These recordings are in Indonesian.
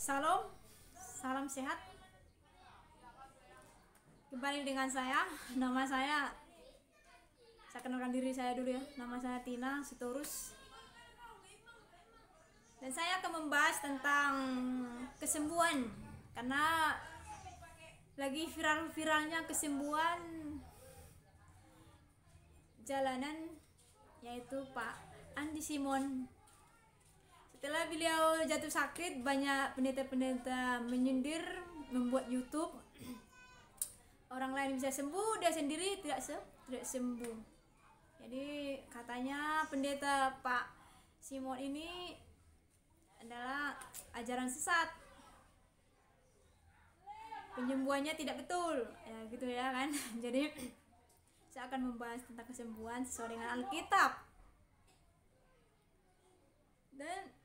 Salam, salam sehat. Kembali dengan saya, nama saya kenalkan diri saya dulu ya. Nama saya Tina Sitorus. Dan saya akan membahas tentang kesembuhan, karena lagi viral-viralnya kesembuhan jalanan, yaitu Pak Andi Simon. Setelah beliau jatuh sakit, banyak pendeta-pendeta menyindir, membuat YouTube. Orang lain bisa sembuh, dia sendiri tidak sembuh. Jadi katanya pendeta Pak Simon ini adalah ajaran sesat. Penyembuhannya tidak betul, ya gitu ya kan. Jadi saya akan membahas tentang kesembuhan sesuai dengan Alkitab. Dan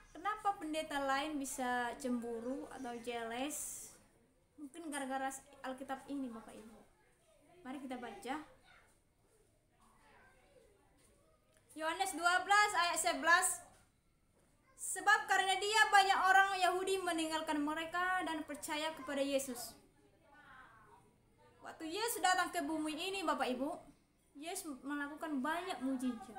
kenapa pendeta lain bisa cemburu atau jealous? Mungkin gara-gara Alkitab ini, Bapak Ibu. Mari kita baca Yohanes 12 ayat 11. Sebab karena dia banyak orang Yahudi meninggalkan mereka dan percaya kepada Yesus. Waktu Yesus datang ke bumi ini, Bapak Ibu, Yesus melakukan banyak mujizat,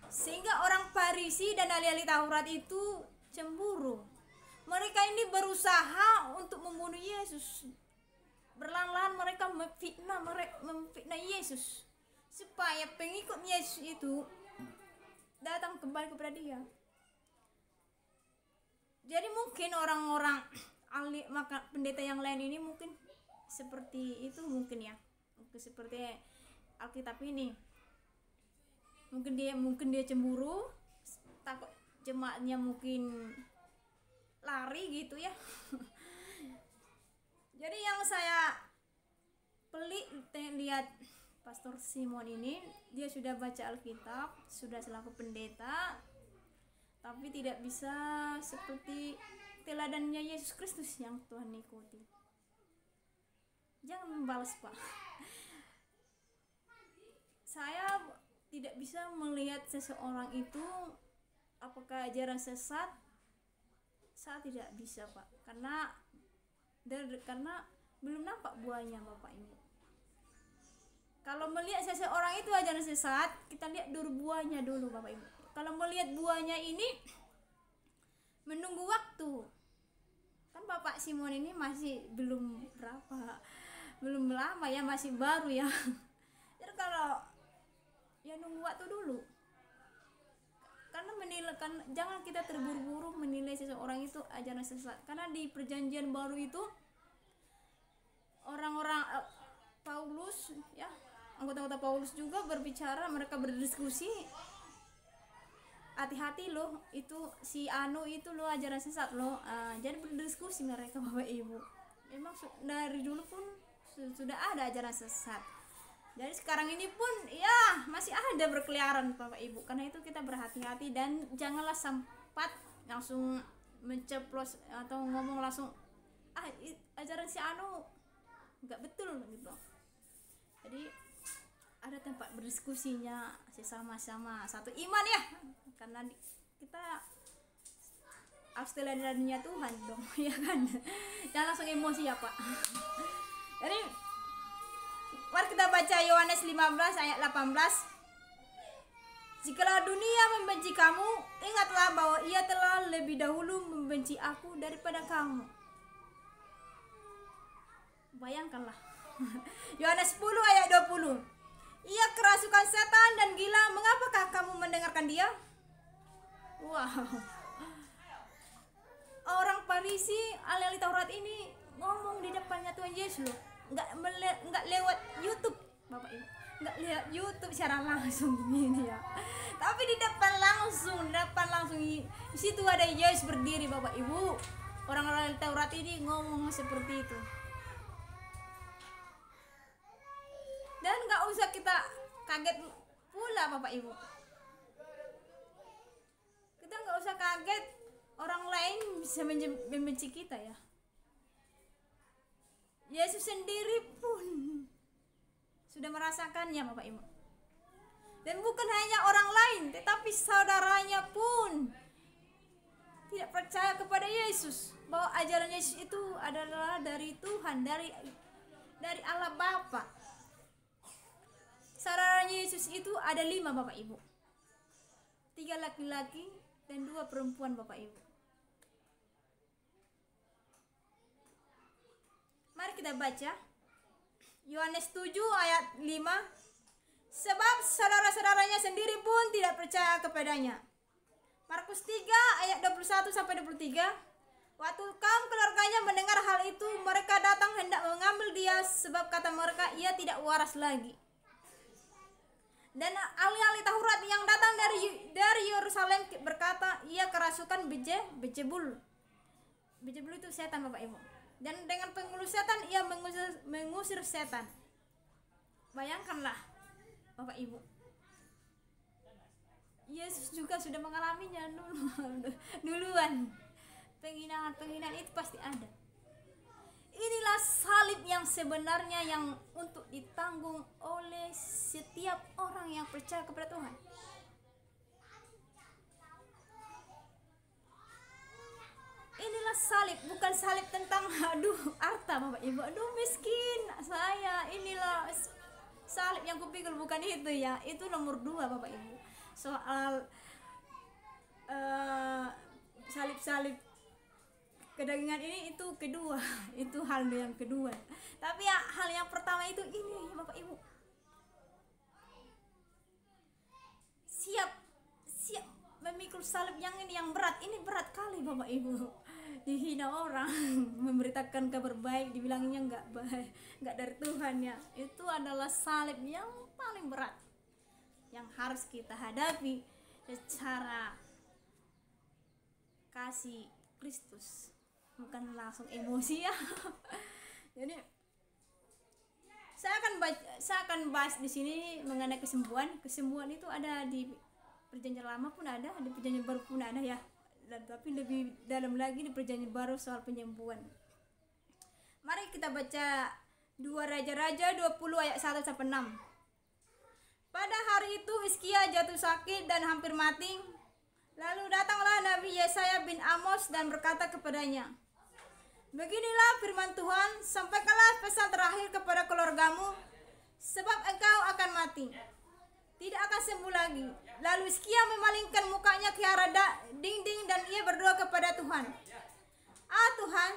sehingga orang Farisi dan ahli-ahli Taurat itu cemburu. Mereka ini berusaha untuk membunuh Yesus. Berlahan-lahan mereka memfitnah Yesus, supaya pengikut Yesus itu datang kembali kepada dia. Jadi mungkin orang-orang ahli, maka pendeta yang lain ini mungkin seperti itu, mungkin ya, mungkin seperti Alkitab ini. Mungkin dia cemburu, takut jemaatnya mungkin lari gitu ya. Jadi yang saya pelik lihat Pastor Simon ini, dia sudah baca Alkitab, sudah selaku pendeta, tapi tidak bisa seperti teladannya Yesus Kristus yang Tuhan ikuti. Jangan membalas, Pak. Saya tidak bisa melihat seseorang itu apakah ajaran sesat. Saya tidak bisa, Pak, karena belum nampak buahnya, Bapak Ibu. Kalau melihat seseorang itu ajaran sesat, kita lihat dulu buahnya dulu, Bapak Ibu. Kalau melihat buahnya ini menunggu waktu. Kan Bapak Simon ini masih belum lama ya, masih baru ya. Jadi kalau ya nunggu waktu dulu. Karena jangan kita terburu-buru menilai seseorang itu ajaran sesat. Karena di perjanjian baru itu orang-orang Paulus ya, anggota-anggota Paulus juga berbicara, mereka berdiskusi, hati-hati loh, itu si Anu itu loh ajaran sesat loh. Jadi berdiskusi mereka, Bapak Ibu. Memang dari dulu pun sudah ada ajaran sesat. Jadi sekarang ini pun ya masih ada berkeliaran, Bapak Ibu. Karena itu kita berhati-hati dan janganlah sempat langsung menceplos atau ngomong langsung ajaran si Anu nggak betul gitu. Jadi ada tempat berdiskusinya sesama-sama satu iman ya, karena kita harus teladannya Tuhan dong ya kan. Jangan langsung emosi ya, Pak. Jadi mari kita baca Yohanes 15 ayat 18. Jikalau dunia membenci kamu, ingatlah bahwa ia telah lebih dahulu membenci aku daripada kamu. Bayangkanlah. Yohanes 10 ayat 20. Ia kerasukan setan dan gila, mengapakah kamu mendengarkan dia? Wow. Orang Farisi, ahli Taurat ini ngomong di depannya Tuhan Yesus loh. Enggak lewat YouTube, Bapak Ibu. Enggak lihat YouTube secara langsung gini ya. Tapi di depan langsung di situ ada Yesus berdiri, Bapak Ibu. Orang-orang Taurat ini ngomong seperti itu. Dan nggak usah kita kaget pula, Bapak Ibu. Kita nggak usah kaget orang lain bisa membenci kita ya. Yesus sendiri pun sudah merasakannya, Bapak Ibu. Dan bukan hanya orang lain, tetapi saudaranya pun kepada Yesus, bahwa ajaran Yesus itu adalah dari Tuhan, dari Allah Bapa. Saudaranya Yesus itu ada 5 Bapak Ibu, 3 laki-laki dan 2 perempuan Bapak Ibu. Mari kita baca Yohanes 7 ayat 5. Sebab saudara-saudaranya sendiri pun tidak percaya kepadanya. Markus 3 ayat 21 sampai 23. Waktu kaum keluarganya mendengar hal itu, mereka datang hendak mengambil dia, sebab kata mereka, ia tidak waras lagi. Dan ahli-ahli Taurat yang datang dari Yerusalem berkata, ia kerasukan Beelzebul. Beelzebul itu setan Bapak Ibu. Dan dengan pengulus setan ia mengusir setan. Bayangkanlah Bapak Ibu, Yesus juga sudah mengalaminya duluan. Penghinaan itu pasti ada. Inilah salib yang sebenarnya yang untuk ditanggung oleh setiap orang yang percaya kepada Tuhan. Inilah salib, bukan salib tentang harta Bapak Ibu, miskin saya. Inilah salib yang kupikir, bukan itu ya. Itu nomor 2 Bapak Ibu. Soal salib-salib kedagingan ini itu kedua, itu hal yang kedua. Tapi ya, hal yang pertama itu ini Bapak Ibu, siap memikul salib yang ini, yang berat. Ini berat kali Bapak Ibu. Dihina orang, memberitakan kabar baik, dibilangnya enggak dari Tuhan ya. Itu adalah salib yang paling berat yang harus kita hadapi secara kasih Kristus, bukan langsung emosi ya. Jadi saya akan bahas di sini mengenai kesembuhan. Kesembuhan itu ada di Perjanjian Lama pun ada, di Perjanjian Baru pun ada ya. Dan tapi lebih dalam lagi di Perjanjian Baru soal penyembuhan. Mari kita baca 2 Raja-Raja 20 ayat 1 sampai 6. Pada hari itu Hizkia jatuh sakit dan hampir mati. Lalu datanglah Nabi Yesaya bin Amos dan berkata kepadanya, beginilah firman Tuhan, sampaikanlah pesan terakhir kepada keluargamu, sebab engkau akan mati, tidak akan sembuh lagi. Lalu Hizkia memalingkan mukanya ke arah dinding dan ia berdoa kepada Tuhan. Tuhan,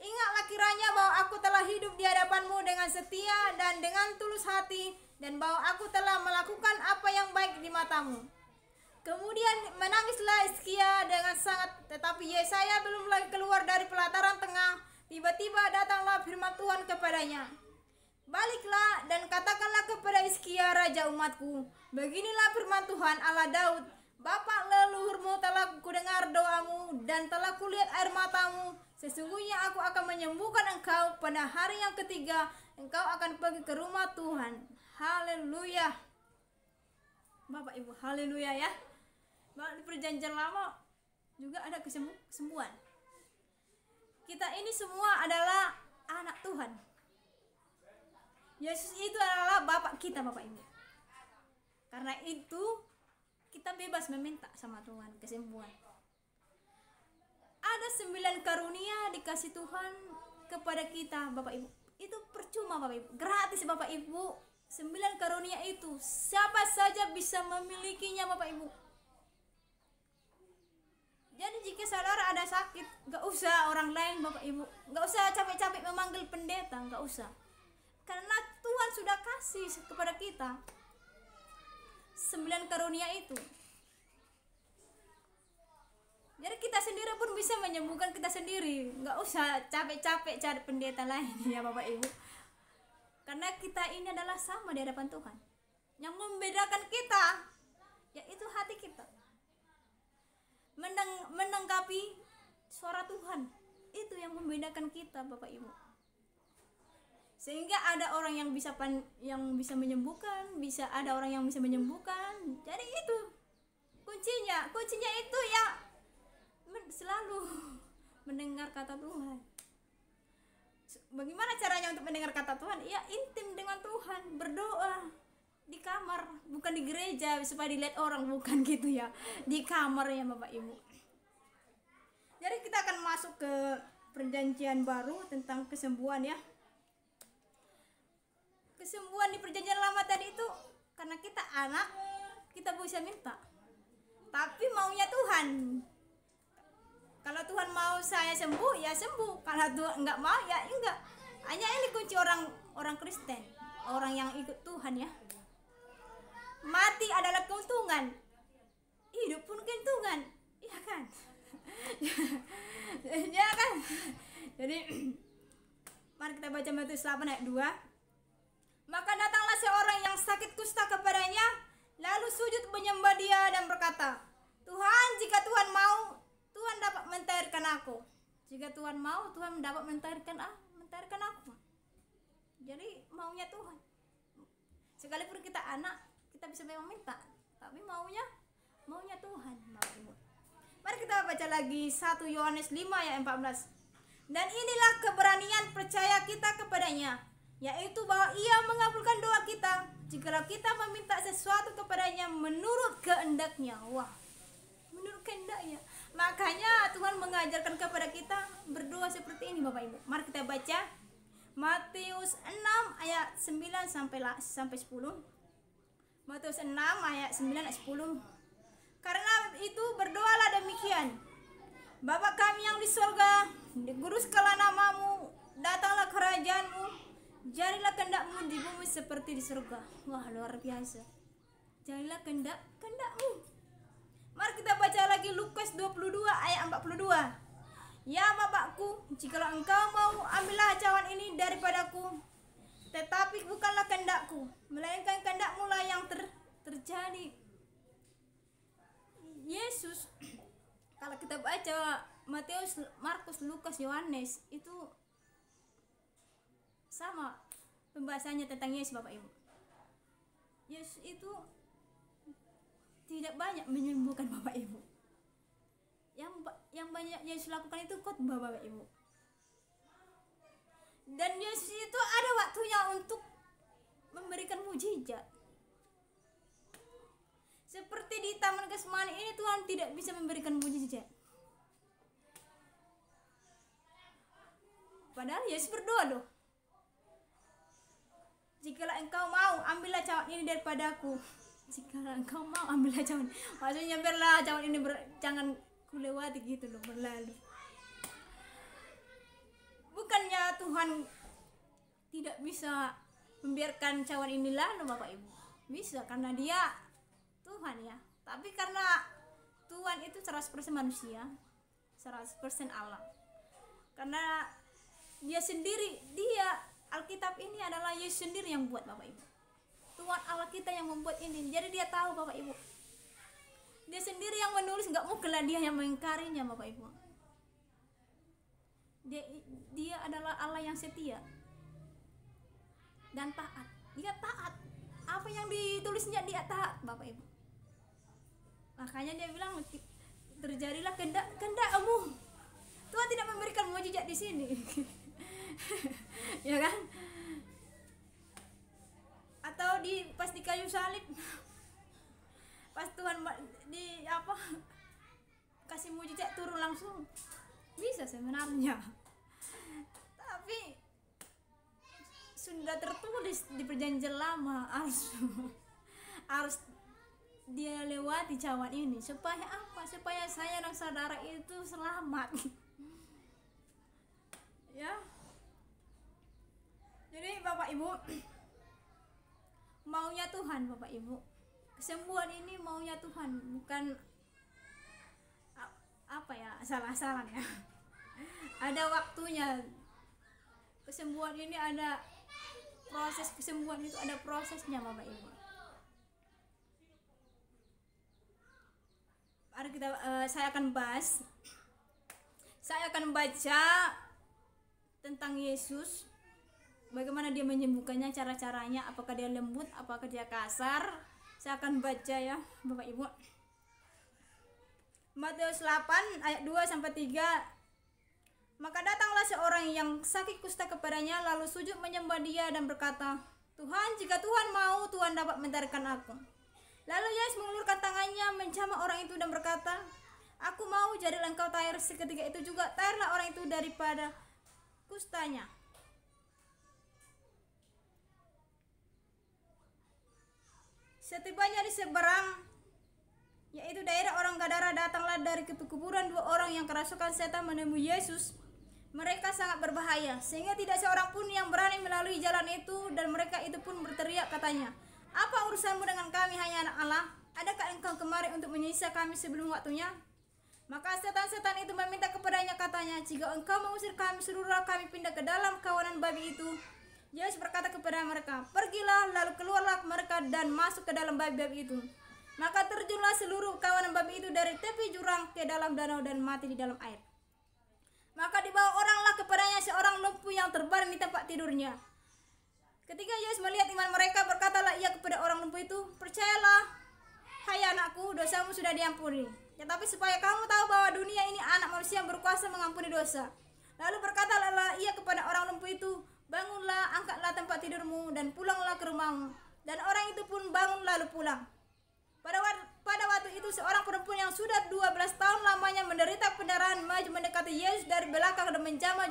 ingatlah kiranya bahwa aku telah hidup di hadapanmu dengan setia dan dengan tulus hati, dan bahwa aku telah melakukan apa yang baik di matamu. Kemudian menangislah Hizkia dengan sangat, tetapi Yesaya belum lagi keluar dari pelataran tengah. Tiba-tiba datanglah firman Tuhan kepadanya. Baliklah dan katakanlah kepada Hizkia raja umatku, beginilah firman Tuhan Allah Daud, Bapa leluhurmu telah kudengar doamu dan telah kulihat air matamu. Sesungguhnya aku akan menyembuhkan engkau. Pada hari yang ketiga engkau akan pergi ke rumah Tuhan. Haleluya Bapak Ibu, haleluya ya. Di Perjanjian Lama juga ada kesembuhan. Kita ini semua adalah anak Tuhan. Yesus itu adalah Bapak kita Bapak Ibu. Karena itu kita bebas meminta sama Tuhan kesembuhan. Ada 9 karunia dikasih Tuhan kepada kita Bapak Ibu. Itu percuma Bapak Ibu, gratis Bapak Ibu. 9 karunia itu siapa saja bisa memilikinya Bapak Ibu. Jadi jika saudara ada sakit, gak usah orang lain Bapak Ibu, gak usah capek-capek memanggil pendeta, gak usah. Karena Tuhan sudah kasih kepada kita 9 karunia itu. Jadi kita sendiri pun bisa menyembuhkan kita sendiri, gak usah capek-capek cari pendeta lain ya Bapak Ibu. Karena kita ini adalah sama di hadapan Tuhan. Yang membedakan kita yaitu hati kita, menanggapi suara Tuhan. Itu yang membedakan kita Bapak Ibu. Sehingga ada orang yang bisa menyembuhkan, bisa ada orang yang bisa menyembuhkan. Jadi itu kuncinya itu ya selalu mendengar kata Tuhan. Bagaimana caranya untuk mendengar kata Tuhan? Ya intim dengan Tuhan, berdoa di kamar, bukan di gereja supaya dilihat orang, bukan gitu ya. Di kamar ya Bapak Ibu. Jadi kita akan masuk ke perjanjian baru tentang kesembuhan ya. Kesembuhan di perjanjian lama tadi itu karena kita anak, kita bisa minta. Tapi maunya Tuhan. Kalau Tuhan mau saya sembuh, ya sembuh. Kalau Tuhan enggak mau, ya enggak. Hanya ini kunci orang Kristen, orang yang ikut Tuhan ya. Mati adalah keuntungan, hidup pun keuntungan, iya kan? Ya kan? Jadi mari kita baca Matius 8 ayat 2. Maka datanglah seorang yang sakit kusta kepadanya, lalu sujud menyembah dia dan berkata, Tuhan, jika Tuhan mau, Tuhan dapat mentahirkan aku. Jika Tuhan mau, Tuhan dapat mentahirkan aku. Jadi maunya Tuhan. Sekalipun kita anak, kita bisa memang minta, tapi maunya Tuhan. Mari kita baca lagi 1 Yohanes 5 ayat 14. Dan inilah keberanian percaya kita kepadanya, yaitu bahwa Ia mengabulkan doa kita jikalau kita meminta sesuatu kepadanya menurut kehendaknya. Wah, menurut kehendaknya. Makanya Tuhan mengajarkan kepada kita berdoa seperti ini Bapak Ibu. Mari kita baca Matius 6 ayat 9 sampai 10. Matius 6 ayat 9 ayat 10. Karena itu berdoalah demikian. Bapa kami yang di surga, dikuduskanlah namamu, datanglah kerajaanmu, jadilah kehendakmu di bumi seperti di surga. Wah, luar biasa. Jadilah kehendakmu. Mari kita baca lagi Lukas 22 ayat 42. Ya Bapakku, jikalau engkau mau, ambillah cawan ini daripadaku, tetapi bukanlah kehendakku, melainkan kehendakmu lah yang terjadi. Yesus, kalau kita baca Matius, Markus, Lukas, Yohanes, itu sama pembahasannya tentang Yesus Bapak Ibu. Yesus itu tidak banyak menyembuhkan Bapak Ibu. Yang banyak Yesus lakukan itu khotbah Bapak Ibu. Dan Yesus itu ada waktunya untuk memberikan mujizat. Seperti di Taman Getsemani ini, Tuhan tidak bisa memberikan mujizat. Padahal Yesus berdoa loh. Jikalau engkau mau, ambillah cawan ini daripadaku. Jikalau engkau mau, ambillah cawan. Maksudnya biarlah cawan ini jangan kulewati gitu loh, berlalu. Bukannya Tuhan tidak bisa membiarkan cawan ini lalu Bapak Ibu. Bisa, karena dia Tuhan ya. Tapi karena Tuhan itu 100% manusia, 100% Allah. Karena dia sendiri, Alkitab ini adalah Yesus sendiri yang buat Bapak Ibu. Tuhan Allah kita yang membuat ini. Jadi dia tahu Bapak Ibu. Dia sendiri yang menulis, enggak mungkinlah dia yang mengingkarinya Bapak Ibu. Dia adalah Allah yang setia dan taat. Dia taat. Apa yang ditulisnya dia taat Bapak Ibu. Makanya dia bilang terjadilah kehendakmu. Tuhan tidak memberikan mujizat di sini. Ya kan? Atau pas di kayu salib, pas Tuhan kasih mujizat turun langsung, bisa sebenarnya. Tapi sudah tertulis di perjanjian lama harus dia lewati cawan ini. Supaya apa? Supaya saya dan saudara itu selamat. Ya. Jadi Bapak Ibu, maunya Tuhan Bapak Ibu. Kesembuhan ini maunya Tuhan, bukan salah-salah ya. Ada waktunya. Kesembuhan ini ada proses, kesembuhan itu ada prosesnya Bapak Ibu. Mari saya akan baca tentang Yesus, bagaimana dia menyembuhkannya, cara-caranya, apakah dia lembut, apakah dia kasar. Saya akan baca ya Bapak Ibu. Matius 8 ayat 2 sampai 3. Maka datanglah seorang yang sakit kusta kepadanya, lalu sujud menyembah dia dan berkata, Tuhan, jika Tuhan mau, Tuhan dapat mentahirkan aku. Lalu Yesus mengulurkan tangannya menjamah orang itu dan berkata, Aku mau jadilah engkau tahir. Seketika itu juga tahirlah orang itu daripada kustanya. Setibanya di seberang, yaitu daerah orang Gadara, datanglah dari kuburan 2 orang yang kerasukan setan menemui Yesus. Mereka sangat berbahaya, sehingga tidak seorang pun yang berani melalui jalan itu, dan mereka itu pun berteriak katanya, "Apa urusanmu dengan kami, hai anak Allah? Adakah engkau kemari untuk menyiksa kami sebelum waktunya?" Maka setan-setan itu meminta kepadanya, katanya, "Jika engkau mengusir kami, suruhlah kami pindah ke dalam kawanan babi itu." Yesus berkata kepada mereka, "Pergilah." Lalu keluarlah mereka dan masuk ke dalam babi-babi itu. Maka terjunlah seluruh kawanan babi itu dari tepi jurang ke dalam danau dan mati di dalam air. Maka dibawa oranglah kepadanya seorang lumpuh yang terbaring di tempat tidurnya. Ketika Yesus melihat iman mereka, berkatalah ia kepada orang lumpuh itu, "Percayalah, hai anakku, dosamu sudah diampuni. Tetapi supaya kamu tahu bahwa dunia ini anak manusia berkuasa mengampuni dosa." Lalu berkatalah ia kepada orang lumpuh itu, "Bangunlah, angkatlah tempat tidurmu, dan pulanglah ke rumahmu." Dan orang itu pun bangun lalu pulang. Pada waktu itu seorang perempuan yang sudah 12 tahun lamanya menderita pendarahan maju mendekati Yesus dari belakang dan menjamah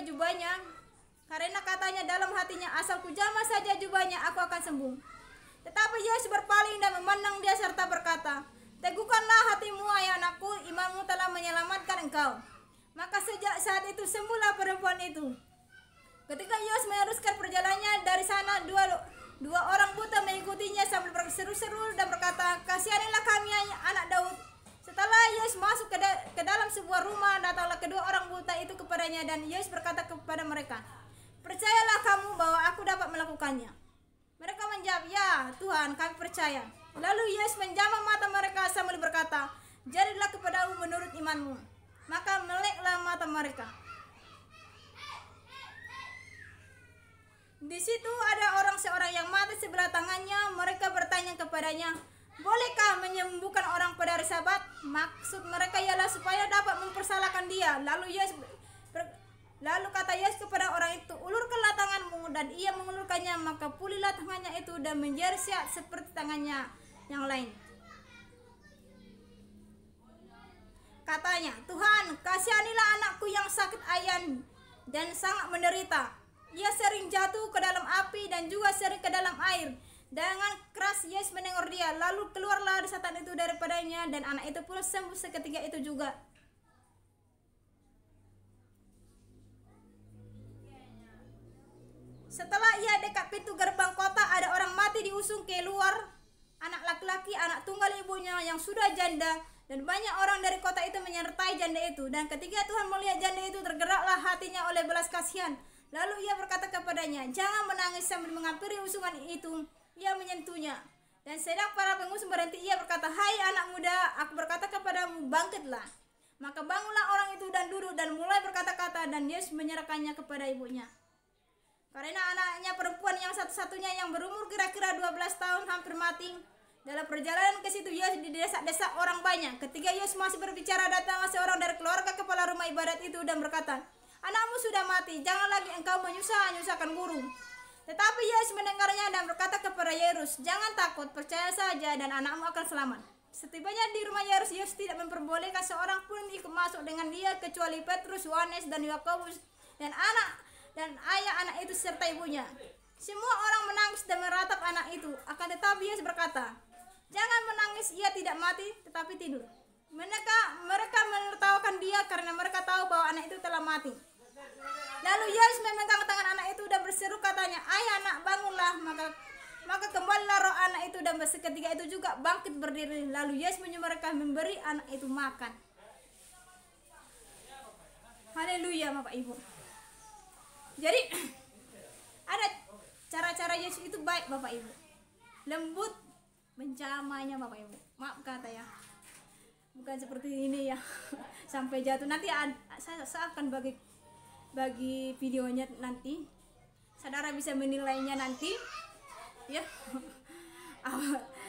jubahnya, karena katanya dalam hatinya, "Asal kujamah saja jubahnya, aku akan sembuh." Tetapi Yesus berpaling dan memandang dia serta berkata, "Teguhkanlah hatimu, hai anakku, imanmu telah menyelamatkan engkau." Maka sejak saat itu sembuhlah perempuan itu. Ketika Yesus meneruskan perjalanannya dari sana, dua orang buta mengikutinya sambil berseru-seru dan berkata, "Kasihanilah kami, anak Daud." Setelah Yesus masuk ke dalam sebuah rumah, datanglah kedua orang buta itu kepadanya, dan Yesus berkata kepada mereka, "Percayalah kamu bahwa aku dapat melakukannya?" Mereka menjawab, "Ya Tuhan, kami percaya." Lalu Yesus menjamah mata mereka sambil berkata, "Jadilah kepadamu menurut imanmu." Maka meleklah mata mereka. Di situ ada seorang yang mati sebelah tangannya. Mereka bertanya kepadanya, "Bolehkah menyembuhkan orang pada hari Sabat?" Maksud mereka ialah supaya dapat mempersalahkan dia. Lalu kata Yesus kepada orang itu, "Ulurkanlah tanganmu." Dan ia mengulurkannya, maka pulihlah tangannya itu dan menjadi sehat seperti tangannya yang lain. Katanya, "Tuhan, kasihanilah anakku yang sakit ayan dan sangat menderita. Ia sering jatuh ke dalam api dan juga sering ke dalam air." Dengan keras Yesus menegur dia. Lalu keluarlah setan itu daripadanya, dan anak itu pun sembuh seketika itu juga. Setelah ia dekat pintu gerbang kota, ada orang mati diusung keluar, anak laki-laki, anak tunggal ibunya yang sudah janda, dan banyak orang dari kota itu menyertai janda itu. Dan ketika Tuhan melihat janda itu, tergeraklah hatinya oleh belas kasihan. Lalu ia berkata kepadanya, "Jangan menangis." Sambil menghampiri usungan itu, ia menyentuhnya. Dan sedang para pengusung berhenti, ia berkata, "Hai anak muda, aku berkata kepadamu, bangkitlah." Maka bangunlah orang itu dan duduk dan mulai berkata-kata, dan Yesus menyerahkannya kepada ibunya. Karena anaknya perempuan yang satu-satunya yang berumur kira-kira 12 tahun hampir mati. Dalam perjalanan ke situ, Yesus didesak-desak orang banyak. Ketika Yesus masih berbicara, datanglah seorang dari keluarga kepala rumah ibadat itu dan berkata, "Anakmu sudah mati, jangan lagi engkau menyusahkan guru." Tetapi Yesus mendengarnya dan berkata kepada Yairus, "Jangan takut, percaya saja dan anakmu akan selamat." Setibanya di rumah Yairus, Yesus tidak memperbolehkan seorang pun ikut masuk dengan dia kecuali Petrus, Yohanes, dan Yakobus dan ayah anak itu serta ibunya. Semua orang menangis dan meratap anak itu. Akan tetapi Yesus berkata, "Jangan menangis, ia tidak mati tetapi tidur." Mereka menertawakan dia karena mereka tahu bahwa anak itu telah mati. Lalu Yesus memegang tangan anak itu dan berseru katanya, "Ayah anak, bangunlah." Maka kembalilah roh anak itu dan seketika itu juga bangkit berdiri. Lalu Yesus menyuruh mereka memberi anak itu makan. Haleluya, Bapak Ibu. Jadi ada cara-cara Yesus itu baik, Bapak Ibu. Lembut menjamahnya, Bapak Ibu. Maaf kata ya, bukan seperti ini ya sampai jatuh. Nanti saya akan bagi videonya nanti, saudara bisa menilainya nanti ya.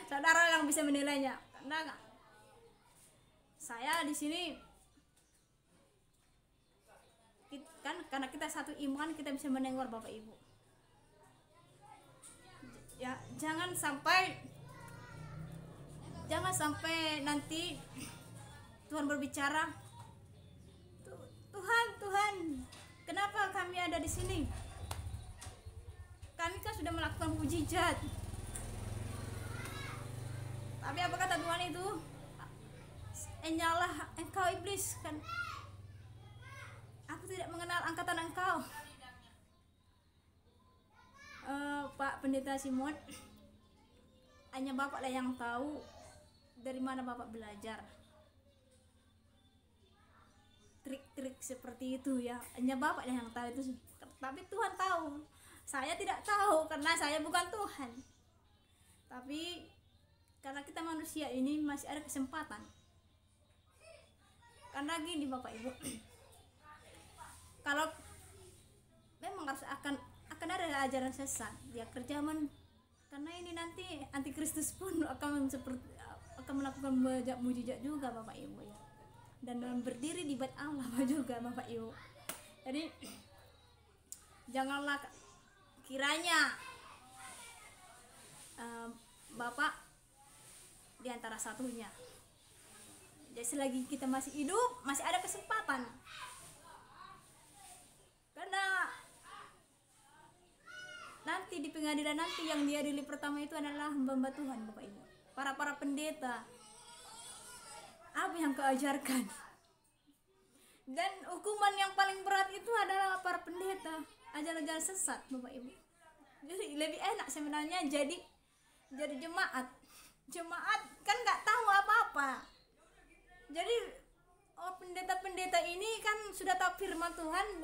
Saudara yang bisa menilainya, karena saya di sini kan karena kita satu iman, kita bisa mendengar Bapak Ibu ya. Jangan sampai nanti Tuhan berbicara, Tuhan, Tuhan, kenapa kami ada di sini? Kami kan sudah melakukan mujizat. Tapi apa kata Tuhan itu? Nyalah engkau iblis, kan aku tidak mengenal angkatan engkau. Pak Pendeta Simon, hanya Bapak lah yang tahu dari mana Bapak belajar trik-trik seperti itu ya. Hanya Bapak lah yang tahu itu. Tapi Tuhan tahu. Saya tidak tahu karena saya bukan Tuhan. Tapi karena kita manusia ini masih ada kesempatan. Karena gini Bapak Ibu, kalau memang harus akan ada ajaran sesat di akhir zaman, karena ini nanti antikristus pun akan melakukan mujizat juga Bapak Ibu ya, dan berdiri di bait Allah juga Bapak Ibu. Jadi janganlah kiranya Bapak di antara satunya. Jadi selagi kita masih hidup, masih ada kesempatan. Karena nanti di pengadilan nanti yang diadili pertama itu adalah hamba Tuhan Bapak Ibu. Para pendeta. Apa yang kau ajarkan? Dan hukuman yang paling berat itu adalah para pendeta, ajaran-ajaran sesat Bapak Ibu. Jadi lebih enak sebenarnya jadi jemaat. Jemaat kan nggak tahu apa-apa. Jadi pendeta-pendeta ini kan sudah tahu firman Tuhan,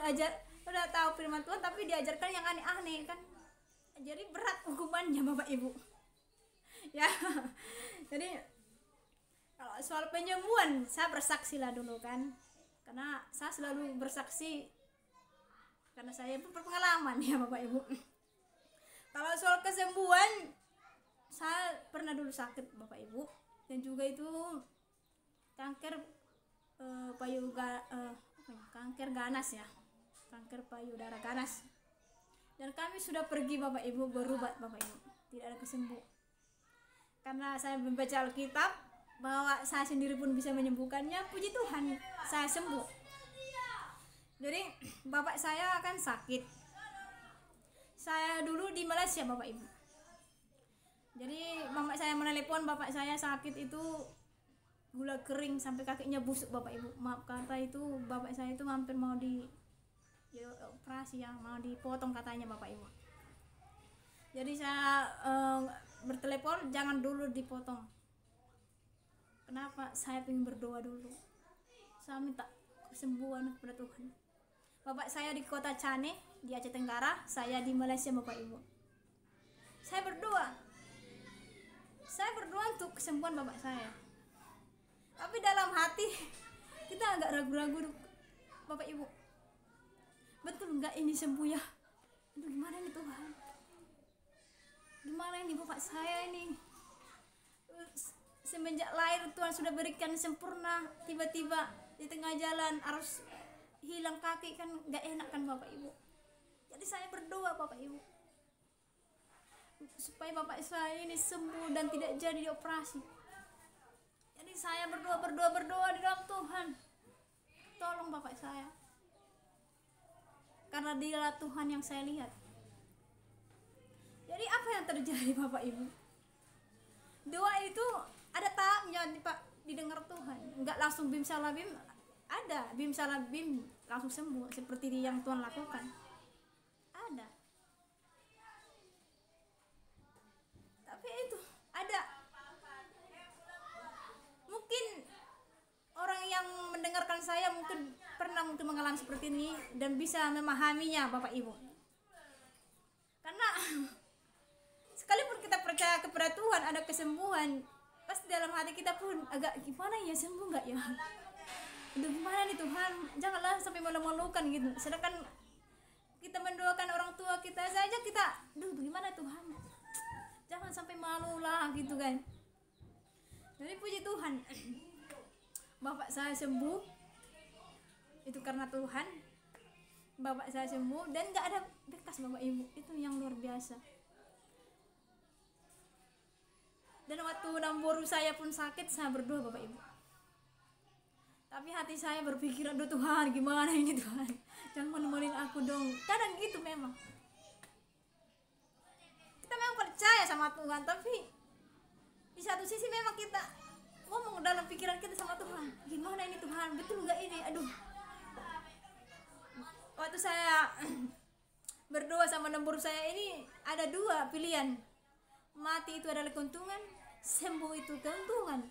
sudah tahu firman Tuhan tapi diajarkan yang aneh-aneh kan. Jadi berat hukumannya Bapak Ibu. Ya. Jadi kalau soal penyembuhan, saya bersaksi lah dulu kan. Karena saya selalu bersaksi karena saya pun berpengalaman ya Bapak Ibu. Kalau soal kesembuhan, saya pernah dulu sakit Bapak Ibu, dan juga itu kanker kanker ganas ya, kanker payudara ganas. Dan kami sudah pergi Bapak Ibu berobat Bapak Ibu, tidak ada kesembuh. Karena saya membaca Alkitab bahwa saya sendiri pun bisa menyembuhkannya, puji Tuhan saya sembuh. Jadi bapak saya akan sakit. Saya dulu di Malaysia Bapak Ibu. Jadi mama saya menelepon bapak saya sakit itu gula kering sampai kakinya busuk Bapak Ibu. Maaf kata itu bapak saya itu hampir mau operasi ya, mau dipotong katanya Bapak Ibu. Jadi saya bertelepon jangan dulu dipotong. Kenapa? Saya ingin berdoa dulu. Saya minta kesembuhan kepada Tuhan. Bapak saya di kota Cane di Aceh Tenggara, saya di Malaysia Bapak Ibu. Saya berdoa untuk kesembuhan bapak saya. Tapi dalam hati kita agak ragu-ragu Bapak Ibu. Betul enggak ini sembuh ya? Aduh, gimana nih Tuhan? Gimana ini bapak saya ini? Semenjak lahir Tuhan sudah berikan sempurna, tiba-tiba di tengah jalan harus hilang kaki, kan enggak enak kan Bapak Ibu. Jadi saya berdoa Bapak Ibu supaya bapak saya ini sembuh dan tidak jadi dioperasi. Jadi saya berdoa di dalam Tuhan, tolong bapak saya, karena Dialah Tuhan yang saya lihat. Jadi apa yang terjadi Bapak Ibu? Doa itu ada tahapnya Pak, didengar Tuhan. Enggak langsung bim salah bim, ada bim salah bim langsung sembuh seperti yang Tuhan lakukan. Ada. Tapi itu ada. Mungkin orang yang mendengarkan saya mungkin pernah mengalami seperti ini dan bisa memahaminya Bapak Ibu. Karena sekalipun kita percaya kepada Tuhan ada kesembuhan, pasti dalam hati kita pun agak gimana ya, sembuh nggak ya? Aduh gimana nih Tuhan, janganlah sampai malu-malukan gitu. Sedangkan kita mendoakan orang tua kita saja kita, duh gimana Tuhan, jangan sampai malu lah gitu kan. Jadi puji Tuhan, bapak saya sembuh itu karena Tuhan. Bapak saya sembuh dan nggak ada bekas Bapak Ibu, itu yang luar biasa. Dan waktu Namboru saya pun sakit, saya berdoa Bapak Ibu. Tapi hati saya berpikir, aduh Tuhan, gimana ini Tuhan, jangan menemuin aku dong. Kadang gitu memang. Kita memang percaya sama Tuhan, tapi di satu sisi memang kita ngomong dalam pikiran kita sama Tuhan, gimana ini Tuhan, betul nggak ini? Aduh. Waktu saya berdoa sama nombor saya ini ada dua pilihan. Mati itu adalah keuntungan, sembuh itu keuntungan.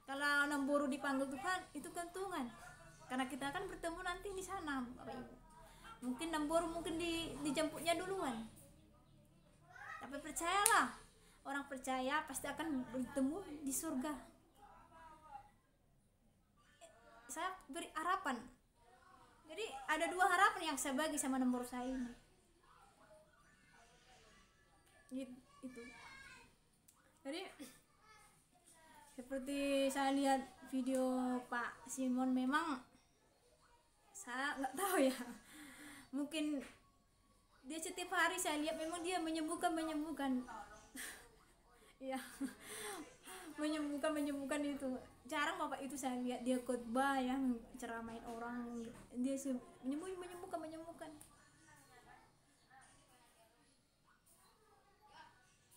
Kalau nombor dipanggil Tuhan itu keuntungan, karena kita akan bertemu nanti di sana, Bapak Ibu. Mungkin nombor mungkin dijemputnya duluan. Tapi percayalah, orang percaya pasti akan bertemu di surga. Saya beri harapan. Jadi ada dua harapan yang saya bagi sama nombor saya ini. Itu. Jadi seperti saya lihat video Pak Simon, memang saya nggak tahu ya, mungkin dia setiap hari saya lihat memang dia menyembuhkan ya, menyembuhkan itu. Jarang Bapak itu saya lihat dia khotbah yang ceramain orang, dia menyembuhkan.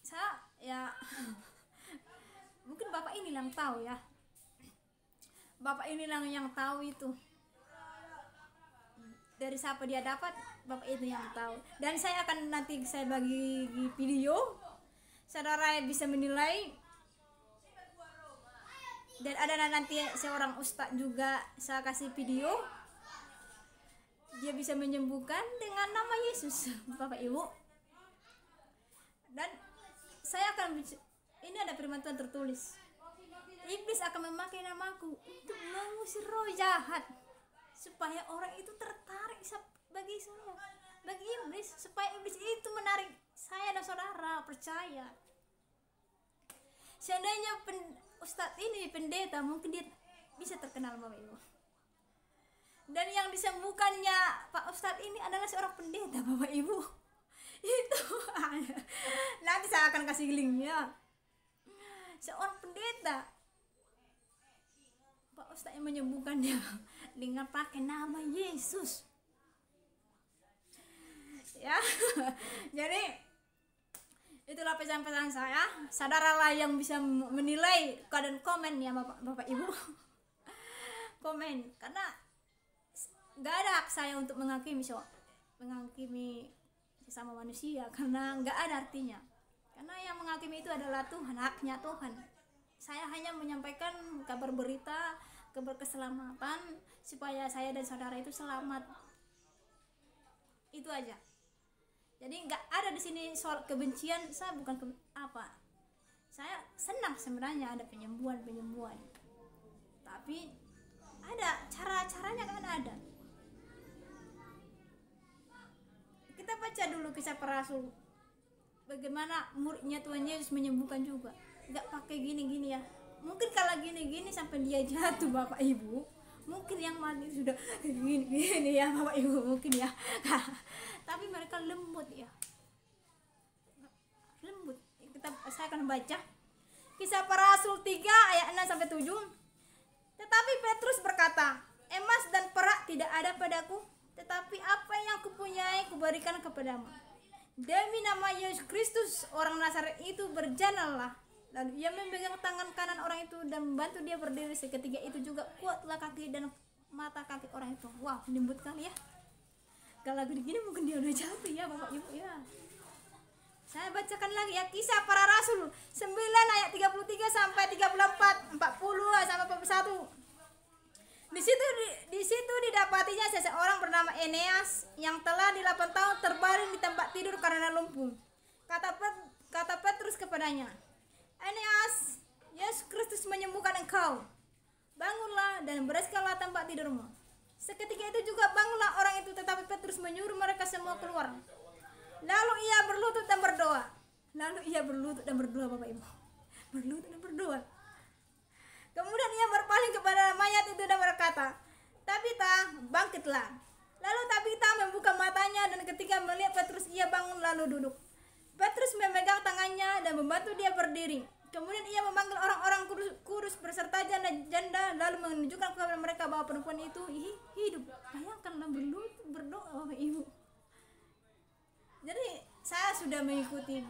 Saya ya mungkin Bapak ini yang tahu ya, Bapak ini yang tahu itu dari siapa dia dapat, Bapak itu yang tahu. Dan saya akan nanti saya bagi video, saudara bisa menilai. Dan ada nanti seorang ustadz juga saya kasih video, dia bisa menyembuhkan dengan nama Yesus, Bapak Ibu. Dan saya akan, ini ada firman Tuhan tertulis, iblis akan memakai namaku untuk mengusir roh jahat, supaya orang itu tertarik bagi saya, bagi iblis, supaya iblis itu menarik saya dan saudara percaya. Seandainya ustadz ini pendeta, mungkin dia bisa terkenal, Bapak Ibu. Dan yang disembuhkannya Pak Ustadz ini adalah seorang pendeta, Bapak Ibu. Itu nanti saya akan kasih linknya. Seorang pendeta, Pak Ustadz yang menyembuhkannya dengan pakai nama Yesus. Ya, jadi itulah pesan-pesan saya. Saudaralah yang bisa menilai, dan komen ya Bapak Ibu. Komen, karena nggak ada hak saya untuk menghakimi sesama manusia, karena nggak ada artinya. Karena yang menghakimi itu adalah Tuhan, haknya Tuhan. Saya hanya menyampaikan kabar berita, kabar keselamatan, supaya saya dan saudara itu selamat. Itu aja. Jadi nggak ada di sini soal kebencian. Saya bukan saya senang sebenarnya ada penyembuhan, tapi ada caranya kan ada. Kita baca dulu kisah para rasul, bagaimana muridnya Tuhan Yesus menyembuhkan juga. Nggak pakai gini-gini ya. Mungkin kalau gini-gini sampai dia jatuh, Bapak Ibu, mungkin yang mati sudah gini ya Bapak Ibu, mungkin ya. Tapi mereka lembut ya, lembut. Saya akan baca kisah para rasul 3 ayat 6 sampai 7. Tetapi Petrus berkata, emas dan perak tidak ada padaku, tetapi apa yang kupunyai kuberikan kepadamu. Demi nama Yesus Kristus orang Nazaret itu, berjalanlah. Lalu ia memegang tangan kanan orang itu dan membantu dia berdiri. Seketika itu juga kuatlah kaki dan mata kaki orang itu. Wah, lembut kali ya. Kalau begini mungkin dia udah jatuh ya Bapak Ibu ya. Saya bacakan lagi ya, kisah para rasul 9 ayat 33 sampai 34, 40 sampai 41. Di situ didapatinya seseorang bernama Eneas yang telah 8 tahun terbaring di tempat tidur karena lumpuh. Kata Petrus kepadanya, Eneas, Yesus Kristus menyembuhkan engkau. Bangunlah dan bereskanlah tempat tidurmu. Seketika itu juga bangunlah orang itu, tetapi Petrus menyuruh mereka semua keluar. Lalu ia berlutut dan berdoa. Bapak Ibu. Berlutut dan berdoa. Kemudian ia berpaling kepada mayat itu dan berkata, Tabita, bangkitlah. Lalu Tabita membuka matanya, dan ketika melihat Petrus ia bangun lalu duduk. Petrus memegang tangannya dan membantu dia berdiri. Kemudian ia memanggil orang-orang kurus berserta janda lalu menunjukkan kepada mereka bahwa perempuan itu hidup. Bayangkanlah berdoa Bapak Ibu. Jadi saya sudah mengikuti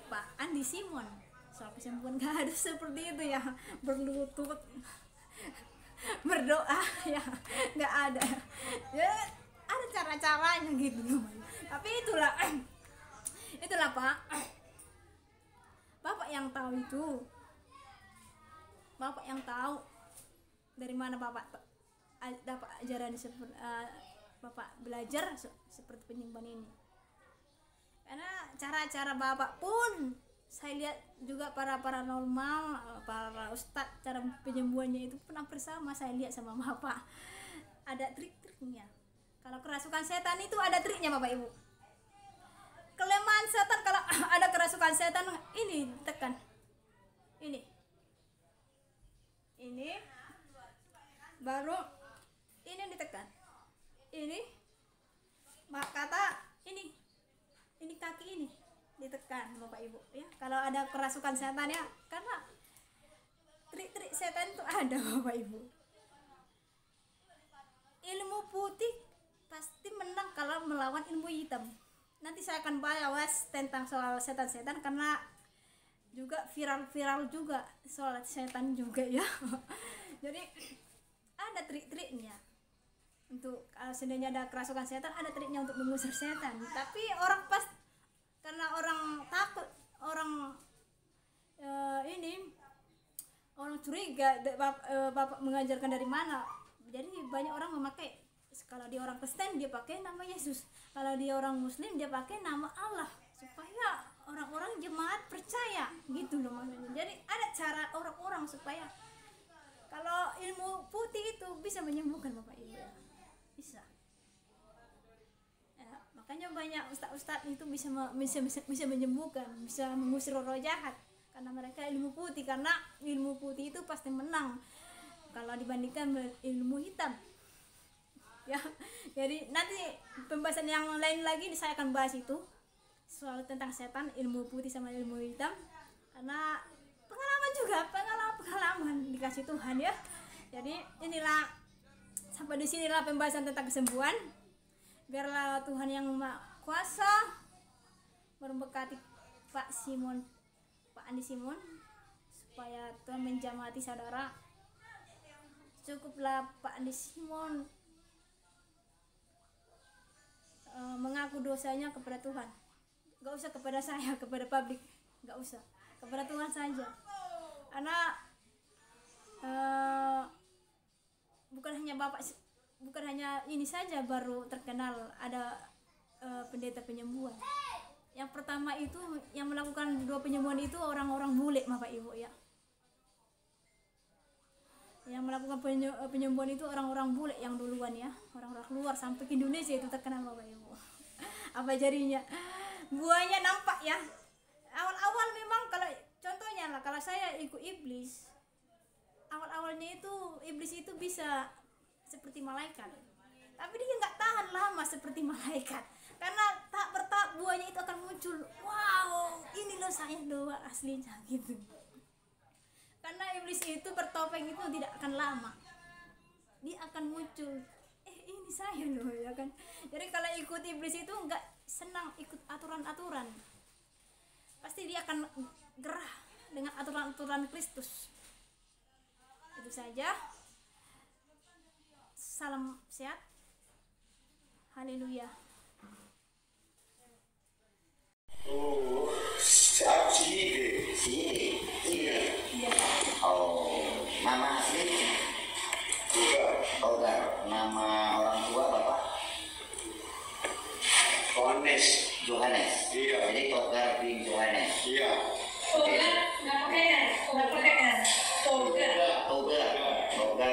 Pak Andi Simon soal kesembuhan gadis seperti itu ya, berlutut berdoa ya, nggak ada ya, ada cara-caranya gitu loh. Tapi itulah Pak, Bapak yang tahu itu, Bapak yang tahu dari mana Bapak dapat ajaran Bapak belajar seperti penyembahan ini. Karena cara-cara Bapak pun saya lihat juga para paranormal, para ustadz, cara penyembuhannya itu pernah bersama saya lihat sama Bapak. Ada trik-triknya. Kalau kerasukan setan itu ada triknya Bapak Ibu. Kelemahan setan kalau ada kerasukan setan ini tekan. Ini baru ini ditekan. Ini kata ini kaki ini ditekan Bapak Ibu ya. Kalau ada kerasukan setan ya, karena trik-trik setan itu ada Bapak Ibu. Ilmu putih pasti menang kalau melawan ilmu hitam. Nanti saya akan bahas tentang soal setan-setan karena juga viral juga soal setan juga ya. Jadi ada trik-triknya. Untuk kalau seandainya ada kerasukan setan, ada triknya untuk mengusir setan. Tapi orang karena orang takut, orang orang curiga Bapak mengajarkan dari mana. Jadi banyak orang memakai, kalau dia orang Kristen dia pakai nama Yesus, kalau dia orang Muslim dia pakai nama Allah, supaya orang-orang jemaat percaya gitu loh maksudnya. Jadi ada cara orang-orang supaya kalau ilmu putih itu bisa menyembuhkan Bapak Ibu ya. Bisa ya, makanya banyak ustadz itu bisa menyembuhkan, bisa mengusir roh jahat karena mereka ilmu putih. Karena ilmu putih itu pasti menang kalau dibandingkan ilmu hitam ya. Jadi nanti pembahasan yang lain lagi saya akan bahas itu soal tentang setan, ilmu putih sama ilmu hitam, karena pengalaman dikasih Tuhan ya. Jadi inilah, sampai di sinilah pembahasan tentang kesembuhan. Biarlah Tuhan yang Maha Kuasa memberkati Pak Andi Simon, supaya Tuhan menjamati saudara. Cukuplah Pak Andi Simon mengaku dosanya kepada Tuhan, gak usah kepada saya, kepada publik, gak usah, kepada Tuhan saja. Karena bukan hanya ini saja baru terkenal ada pendeta penyembuhan. Yang pertama itu yang melakukan 2 penyembuhan itu orang-orang bule Bapak Ibu ya. Yang melakukan penyembuhan itu orang-orang bule yang duluan ya, orang-orang luar sampai ke Indonesia itu terkenal Bapak Ibu. Apa jadinya? Buahnya nampak ya. Awal-awal memang kalau contohnya lah, kalau saya ikut iblis, awal-awalnya itu iblis itu bisa seperti malaikat, tapi dia nggak tahan lama seperti malaikat, karena tak bertahap buahnya itu akan muncul. Wow, ini loh saya doa aslinya gitu. Karena iblis itu bertopeng itu tidak akan lama, dia akan muncul. Ini saya loh ya kan. Jadi kalau ikut iblis itu nggak senang ikut aturan-aturan, pasti dia akan gerah dengan aturan-aturan Kristus. Itu saja. Salam sehat. Haleluya. Oh, siap sih. Oh, nama asli? Togar. Nama orang tua Bapak? Johannes. Iya. Jadi Togar bin Johannes. Iya. Togar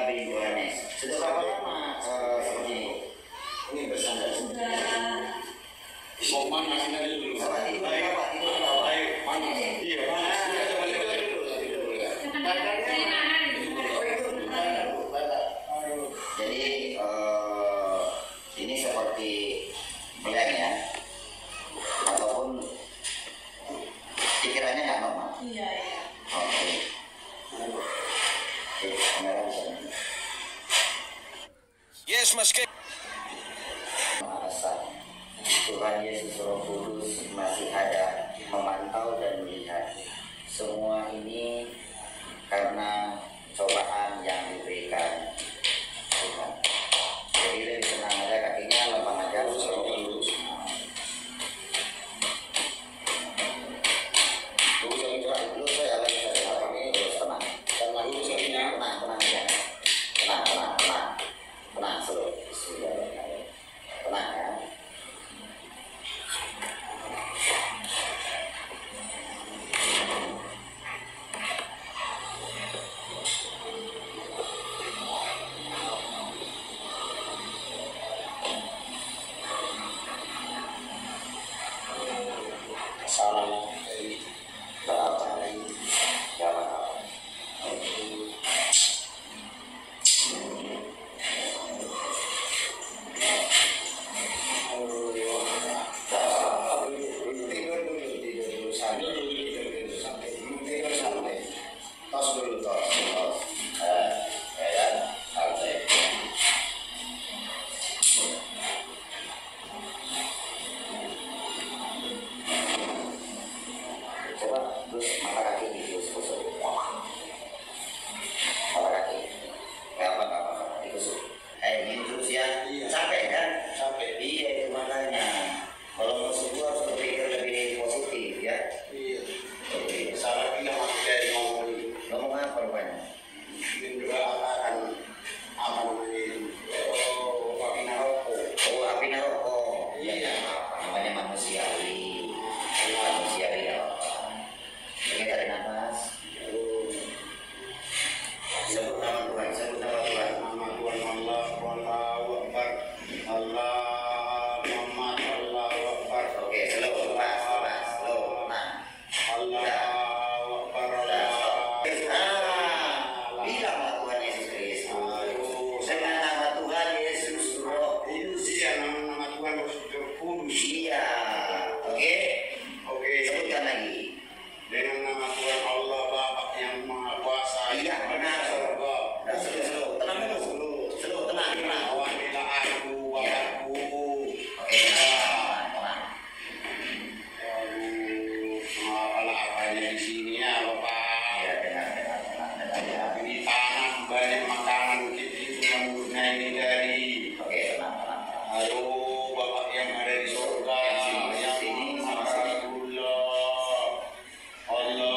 bin Johannes. Sudah berapa lama seperti ini? Ini bersandar. Mau mana sih tadi dulu? Baik. Baik. Mana? Iya. Jadi ini seperti blank ya, ataupun pikirannya nggak normal. Iya. Oke. Yes, Mas Kek. Maha Esa, Tuhan Yesus Roh Kudus masih ada, memantau dan melihat. Semua ini karena cobaan yang diberikan Tuhan. Jadi lebih tenang aja, kakinya lapang aja, lurus. Lurus saya lagi terus tenang. Tenang aja. Tenang, slow. Bismillahirrahmanirrahim. Tenang ya. Salam. Coba terus mata kaki ditusuk. Mata kaki. Apa ditusuk. Ini terus ya. Capek kan? Capek. Iya, itu makanya. Kalau mau sembuh harus berpikir lebih positif ya. Iya. Salah kita masih dari ngomong itu. Ngomong apa rupanya? Mungkin juga akan apa namanya itu? Api naroko. Api naroko. Iya. Namanya manusiawi. Manusiawi ya. Ini tarik nafas. Sebut nama Tuhan. Nama Tuhan Allah, Allahu Akbar. Allah Muhammad, Allahu Akbar. Oke, slow, lepas. Slow, nah. Allahu Akbar. Bilang nama Tuhan Yesus Kristus. Dengan nama Tuhan Yesus Roh Kudus. Iya, nama Tuhan Yesus Roh Kudus. Iya. Oke. Sebutkan lagi. Dengan nama Tuhan Allah Bapa yang Maha Kuasa. Iya, benar. Slow. Tenang dulu. Slow, tenang. Wahila aku, Bapakku. Oke, tenang. Apa-apanya di sini ya, Bapak. Iya, dengar. Ini tanah, banyak makanan kita itu menurutnya ini dari. Oke, tenang. Ayo, Bapak yang ada di surga, yang Maha Allah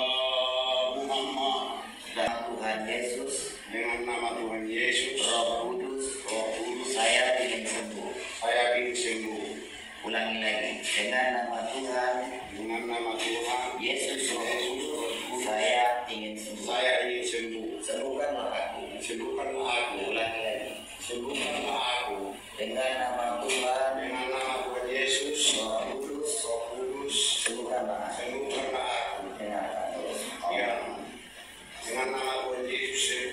Muhammad. Tuhan Yesus, dengan nama Tuhan Yesus, Roh Kudus, saya ingin sembuh. Ulangi lagi, dengan nama Tuhan, Yesus Roh Kudus, saya ingin sembuh. Sembuhkanlah aku. Ulangi lagi, sembuhkanlah aku. Dengan nama Tuhan, Yesus, Roh Kudus, sembuhkanlah aku. Dengan nama Tuhan Yesus,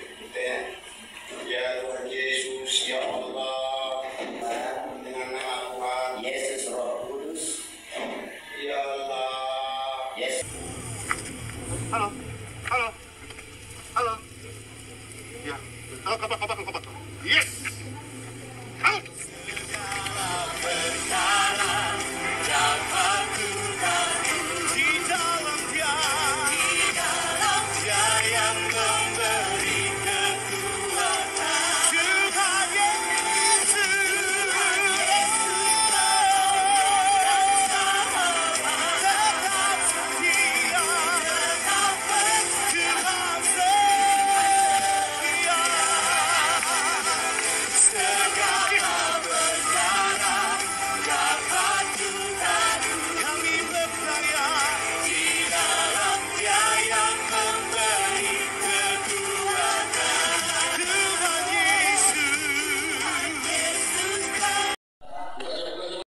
ya Tuhan Yesus, ya Allah, dengan nama Tuhan Yesus Roh Kudus, ya Allah, Yesus. Halo. Ya. Halo, kabar. Yes. Halo.